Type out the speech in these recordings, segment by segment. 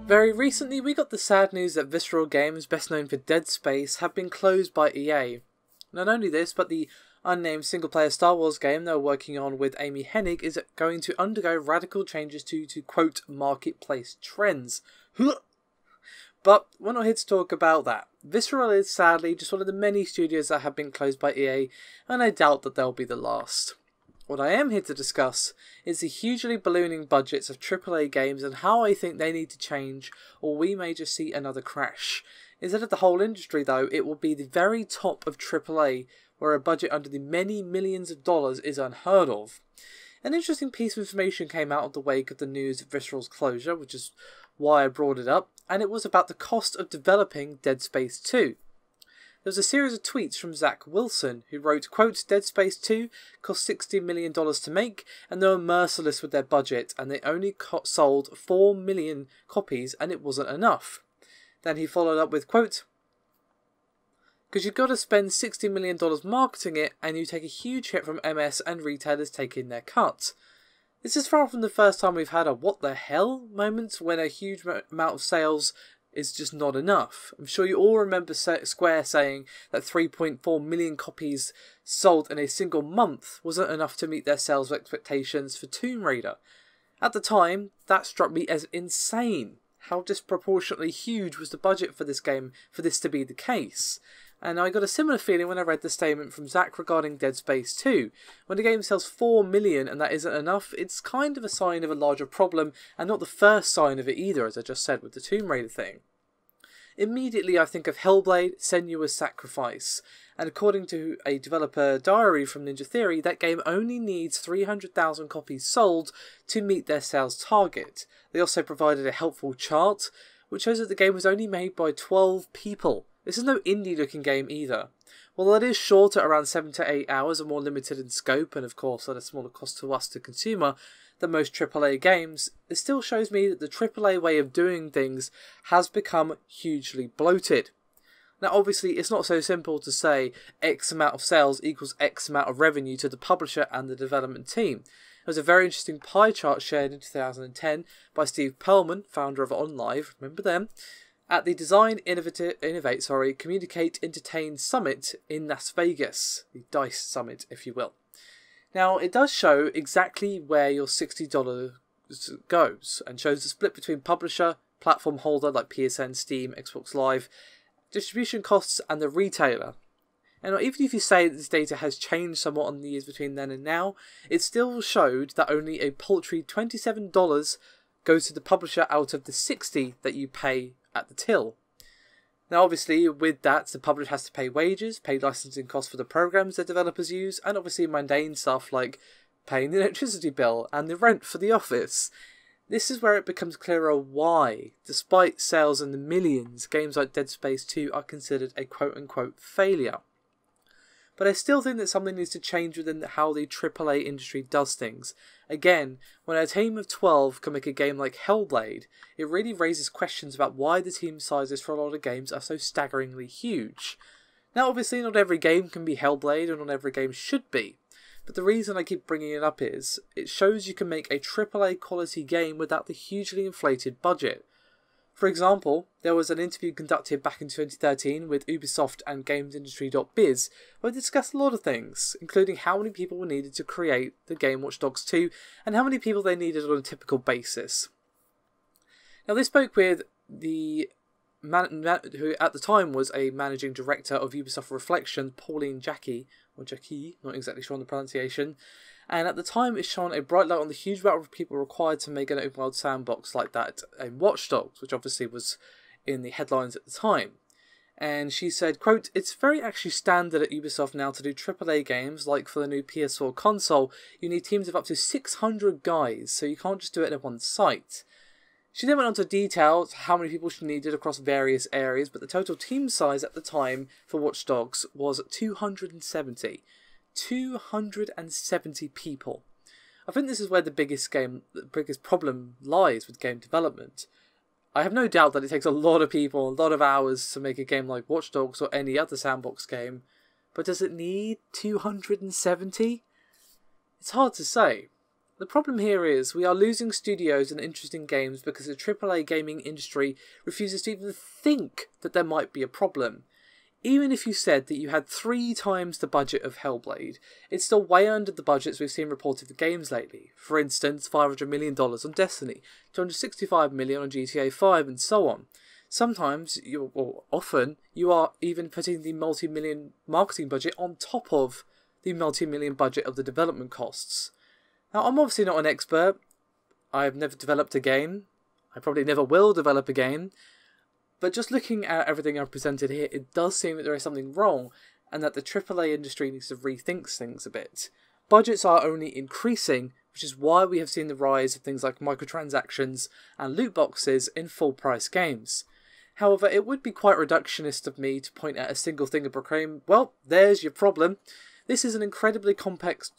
Very recently we got the sad news that Visceral Games, best known for Dead Space, have been closed by EA. Not only this, but the unnamed single-player Star Wars game they're working on with Amy Hennig is going to undergo radical changes to quote, marketplace trends. But we're not here to talk about that. Visceral is sadly just one of the many studios that have been closed by EA, and I doubt that they'll be the last. What I am here to discuss is the hugely ballooning budgets of AAA games and how I think they need to change, or we may just see another crash. Instead of the whole industry though, it will be the very top of AAA, where a budget under the many millions of dollars is unheard of. An interesting piece of information came out of the wake of the news of Visceral's closure, which is why I brought it up, and it was about the cost of developing Dead Space 2. There was a series of tweets from Zach Wilson, who wrote, quote, Dead Space 2 cost $60 million to make, and they were merciless with their budget, and they only sold 4 million copies, and it wasn't enough. Then he followed up with, quote, because you've got to spend $60 million marketing it, and you take a huge hit from MS and retailers taking their cut. This is far from the first time we've had a what the hell moment when a huge amount of sales is just not enough. I'm sure you all remember Square saying that 3.4 million copies sold in a single month wasn't enough to meet their sales expectations for Tomb Raider. At the time, that struck me as insane. How disproportionately huge was the budget for this game for this to be the case? And I got a similar feeling when I read the statement from Zach regarding Dead Space 2. When a game sells 4 million and that isn't enough, it's kind of a sign of a larger problem, and not the first sign of it either, as I just said with the Tomb Raider thing. Immediately I think of Hellblade: Senua's Sacrifice, and according to a developer diary from Ninja Theory, that game only needs 300,000 copies sold to meet their sales target. They also provided a helpful chart, which shows that the game was only made by 12 people. This is no indie-looking game either. While it is shorter, around 7 to 8 hours, and more limited in scope, and of course at a smaller cost to us, the consumer, than most AAA games, it still shows me that the AAA way of doing things has become hugely bloated. Now obviously it's not so simple to say X amount of sales equals X amount of revenue to the publisher and the development team. There was a very interesting pie chart shared in 2010 by Steve Perlman, founder of OnLive, remember them, at the Design Communicate Entertain Summit in Las Vegas, the DICE Summit if you will. Now it does show exactly where your $60 goes, and shows the split between publisher, platform holder like PSN, Steam, Xbox Live, distribution costs and the retailer. And even if you say that this data has changed somewhat on the years between then and now, it still showed that only a paltry $27 goes to the publisher out of the $60 that you pay at the till. Now obviously with that the publisher has to pay wages, pay licensing costs for the programs their developers use, and obviously mundane stuff like paying the electricity bill and the rent for the office. This is where it becomes clearer why, despite sales in the millions, games like Dead Space 2 are considered a quote-unquote failure. But I still think that something needs to change within how the AAA industry does things. Again, when a team of 12 can make a game like Hellblade, it really raises questions about why the team sizes for a lot of games are so staggeringly huge. Now obviously not every game can be Hellblade, and not every game should be. But the reason I keep bringing it up is, it shows you can make a AAA quality game without the hugely inflated budget. For example, there was an interview conducted back in 2013 with Ubisoft and GamesIndustry.biz where they discussed a lot of things, including how many people were needed to create the game Watch Dogs 2 and how many people they needed on a typical basis. Now they spoke with the who at the time was a managing director of Ubisoft Reflections, Pauline Jackie, not exactly sure on the pronunciation, and at the time it shone a bright light on the huge amount of people required to make an open world sandbox like that in Watch Dogs, which obviously was in the headlines at the time. And she said, quote, it's very actually standard at Ubisoft now to do AAA games, like for the new PS4 console, you need teams of up to 600 guys, so you can't just do it at one site. She then went on to detail how many people she needed across various areas, but the total team size at the time for Watch Dogs was 270. 270 people. I think this is where the biggest problem lies with game development. I have no doubt that it takes a lot of people, a lot of hours to make a game like Watch Dogs or any other sandbox game, but does it need 270? It's hard to say. The problem here is we are losing studios and interesting games because the AAA gaming industry refuses to even think that there might be a problem. Even if you said that you had 3 times the budget of Hellblade, it's still way under the budgets we've seen reported for games lately. For instance, $500 million on Destiny, $265 million on GTA 5 and so on. Sometimes, often, you are even putting the multi-million marketing budget on top of the multi-million budget of the development costs. Now, I'm obviously not an expert. I've never developed a game. I probably never will develop a game. But just looking at everything I've presented here, it does seem that there is something wrong and that the AAA industry needs to rethink things a bit. Budgets are only increasing, which is why we have seen the rise of things like microtransactions and loot boxes in full-price games. However, it would be quite reductionist of me to point at a single thing and proclaim, well, there's your problem. This is an incredibly complex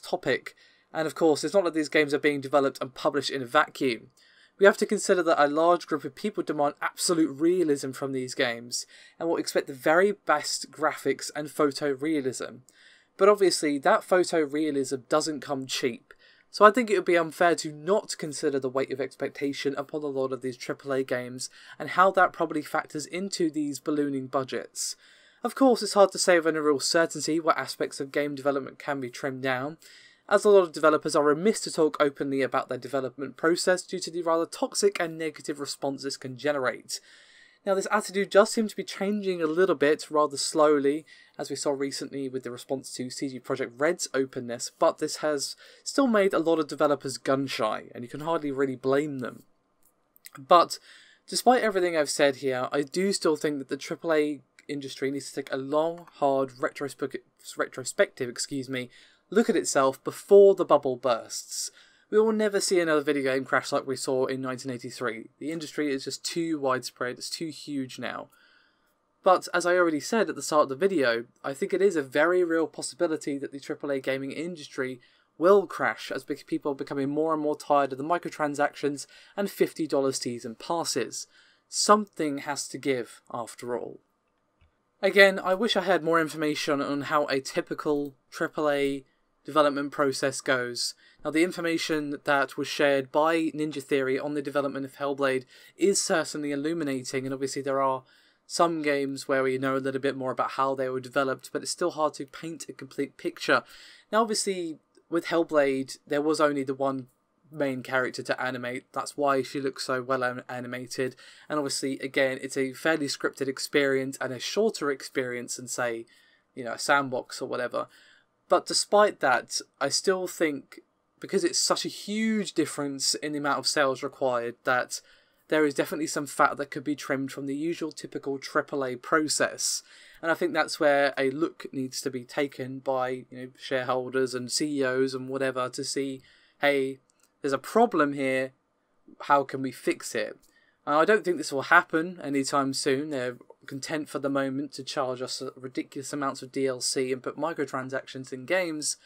topic, and of course, it's not like these games are being developed and published in a vacuum. We have to consider that a large group of people demand absolute realism from these games, and will expect the very best graphics and photorealism. But obviously, that photorealism doesn't come cheap, so I think it would be unfair to not consider the weight of expectation upon a lot of these AAA games, and how that probably factors into these ballooning budgets. Of course, it's hard to say with any real certainty what aspects of game development can be trimmed down, as a lot of developers are remiss to talk openly about their development process due to the rather toxic and negative response this can generate. Now, this attitude does seem to be changing a little bit, rather slowly, as we saw recently with the response to CD Projekt Red's openness, but this has still made a lot of developers gun-shy, and you can hardly really blame them. But, despite everything I've said here, I do still think that the AAA industry needs to take a long, hard, retrospective look at itself before the bubble bursts. We will never see another video game crash like we saw in 1983. The industry is just too widespread, it's too huge now. But, as I already said at the start of the video, I think it is a very real possibility that the AAA gaming industry will crash as people are becoming more and more tired of the microtransactions and $50 season passes. Something has to give, after all. Again, I wish I had more information on how a typical AAA development process goes. Now, the information that was shared by Ninja Theory on the development of Hellblade is certainly illuminating, and obviously there are some games where we know a little bit more about how they were developed, but it's still hard to paint a complete picture. Now, obviously, with Hellblade, there was only the one main character to animate. That's why she looks so well animated, and obviously, again, it's a fairly scripted experience and a shorter experience than, say, a sandbox or whatever. But despite that, I still think, because it's such a huge difference in the amount of sales required, that there is definitely some fat that could be trimmed from the usual typical AAA process. And I think that's where a look needs to be taken by shareholders and CEOs and whatever to see, hey, there's a problem here, how can we fix it? I don't think this will happen anytime soon. They're content for the moment to charge us ridiculous amounts of DLC and put microtransactions in games,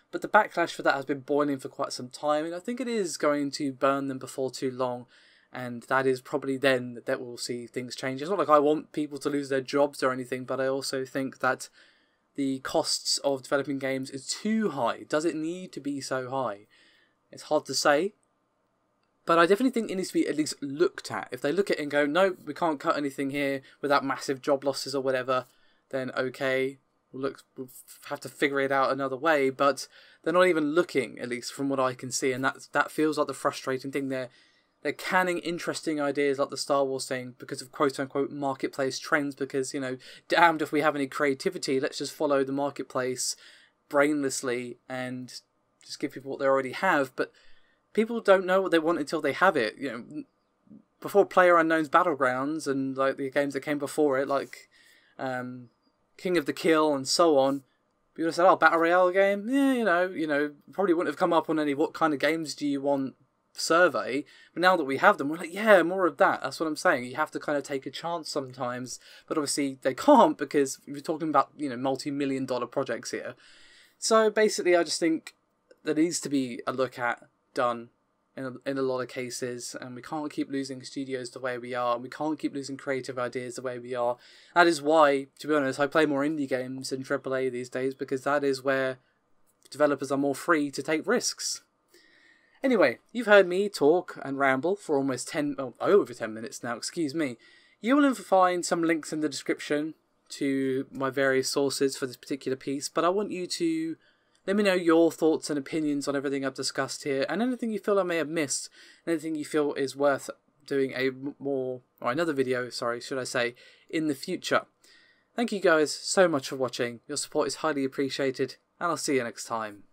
but the backlash for that has been boiling for quite some time, and I think it is going to burn them before too long, and that is probably then that we'll see things change. It's not like I want people to lose their jobs or anything, but I also think that the costs of developing games is too high. Does it need to be so high? It's hard to say. But I definitely think it needs to be at least looked at. If they look at it and go, no, we can't cut anything here without massive job losses or whatever, then okay, we'll have to figure it out another way. But they're not even looking, at least from what I can see, and that feels like the frustrating thing. They're canning interesting ideas like the Star Wars thing because of quote-unquote marketplace trends, because, damned if we have any creativity, let's just follow the marketplace brainlessly and just give people what they already have. But people don't know what they want until they have it. Before PlayerUnknown's Battlegrounds and like the games that came before it, like King of the Kill and so on, people said, "Oh, Battle Royale game? Yeah, probably wouldn't have come up on any what kind of games do you want survey." But now that we have them, we're like, yeah, more of that. That's what I'm saying. You have to kind of take a chance sometimes, but obviously they can't because we're talking about multi-million-dollar projects here. So basically, I just think there needs to be a look at done in a lot of cases, and we can't keep losing studios the way we are, and we can't keep losing creative ideas the way we are. That is why, to be honest, I play more indie games than AAA these days, because that is where developers are more free to take risks. Anyway, you've heard me talk and ramble for almost over 10 minutes now, excuse me. You will find some links in the description to my various sources for this particular piece, but I want you to let me know your thoughts and opinions on everything I've discussed here, and anything you feel I may have missed, anything you feel is worth doing another video, should I say, in the future. Thank you guys so much for watching, your support is highly appreciated, and I'll see you next time.